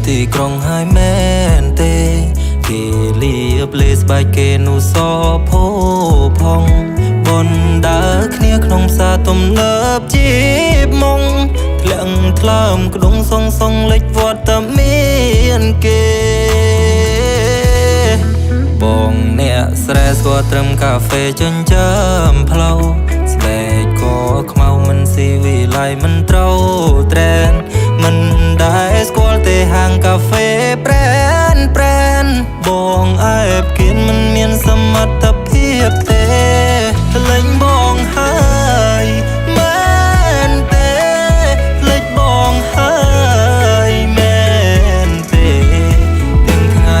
ទីក្រុងហើយមែនទេគេលៀបលេស្បែកគេនោះសផោផងបនដើរគ្នាក្នុងផ្សារទំនើបជីបមុងធ្លាក់ថ្លើមក្ដុងសងលេចវត្តតែមានគេបងអ្នកស្រែស្គាល់ត្រឹមកាហ្វេចិញ្ចឹមផ្លូវស្បែកក៏ខ្មៅមិនស៊ីវិល័យមិនត្រូវត្រែនមិនដែលស្គាល់ទេហាងកាហ្វេប្រែនបងអែបគៀនមិនមានសមត្ថភាពទេលេងបងហើយមែនទេលេងបងហើយមែនទេទាំងថ្ងៃ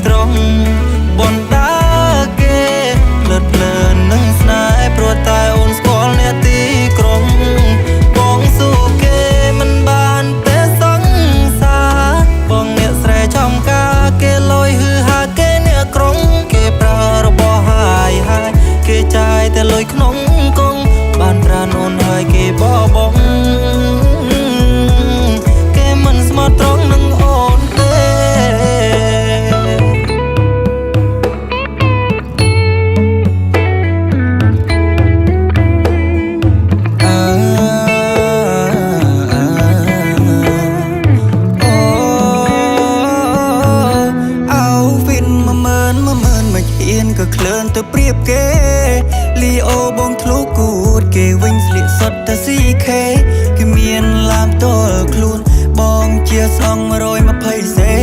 ត្រង់បនដាគេលឹកលឿននឹងស្នេហ៍ព្រោះតែអូនស្គាល់អ្នកទីក្រុងបងស៊ូគេមិនបានទេសង្សារបងអ្នកស្រែចំការគេលយហឺហាគេអ្នកក្រុងគេប្រើរបស់ហើយគេចាយតែលុយក្នុងកងបានប្រាណអូនហើយគេបបងគេមិនស្មោះត្រង់នឹងអូនទេក៏ក្លឿនទៅព្រៀបគេលីអូបងធ្លុះគូតគេវិញស្លៀកសុទ្ធតែស៊ីខេគេមានឡាមតលខ្លួនបងជាសង120សេ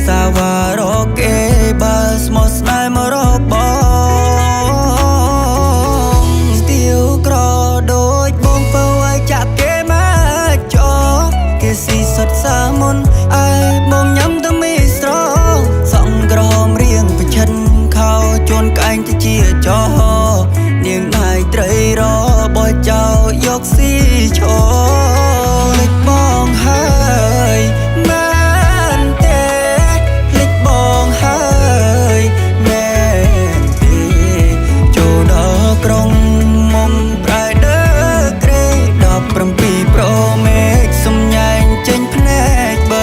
សាវ៉ារ៉ូគេបើស្មោះស្នេហ៍មករកបងស្ទៀវក្រដូចបងពៅឲ្យចាក់គេមកចោគេស៊ីសុទ្ធសាមុនឯបងញ៉ាំតែមីស្រងសងក្រហមរៀងប្រឈិនជូនក្អែងទៅជាចោនាងដៃត្រីរបោះចោយកស៊ីឈរលេចបងហើយមែនទេលេចបងហើយមែនទេចូលដល់ក្រុងមុំប្រែដើក្រេ17 Pro Max សំញែងចេញភ្នែក3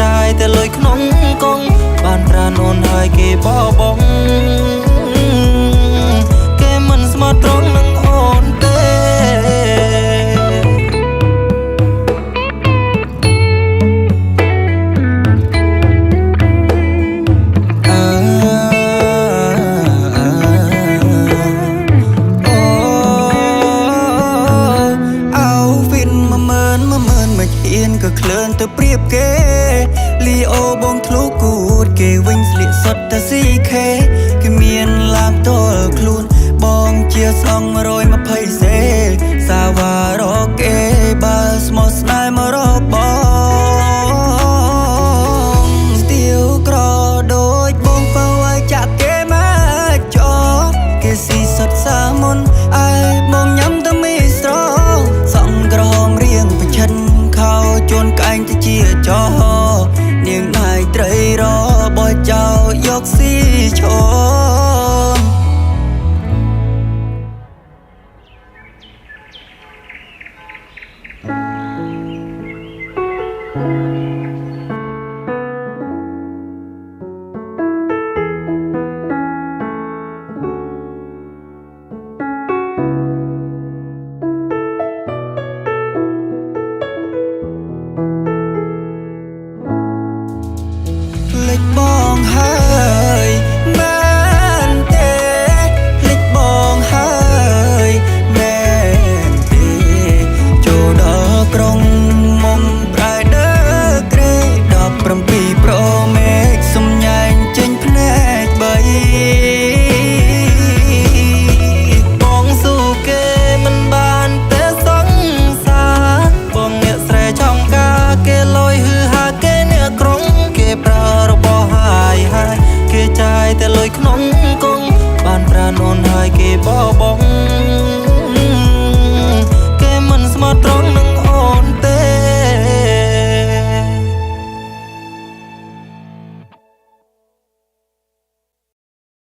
ចាយតែលុយក្នុងកងបានប្រាណអូនហើយគេបបងគេមិនស្មោះត្រង់នឹងអូនទេក៏ក្លឿនទៅព្រៀបគេលីអូបងធ្លុះគូតគេវិញស្លៀកសុទ្ធតែស៊ីខេគេមានឡាមតលខ្លួនបងជាសង120សេសាវ៉ារ៉ូគេបើស្មោះស្នេហ៍មករកបងស្ទៀវក្រដូចបងពៅឲ្យចាក់គេមកចោគេស៊ីសុទ្ធសាមុនឯបងញ៉ាំតែមីស្រងសងក្រហមរៀងប្រឈិនជូនក្អែងទៅជាចោនាងដៃត្រីរបោះចោយកស៊ីឈរលេចបងហើយមែនទេលេចបងហើយមែនទេចូលដល់ក្រុងមុំប្រែដើក្រេ17 Pro Max សំញែងចេញភ្នែក3បងស៊ូគេមិនបានទេសង្សារបងអ្នកស្រែចំការគេលយហឺហាគេអ្នកក្រុងគេប្រើរបស់ហើយគេចាយតែលុយក្នុងកងបានប្រាណអូនហើយគេបបង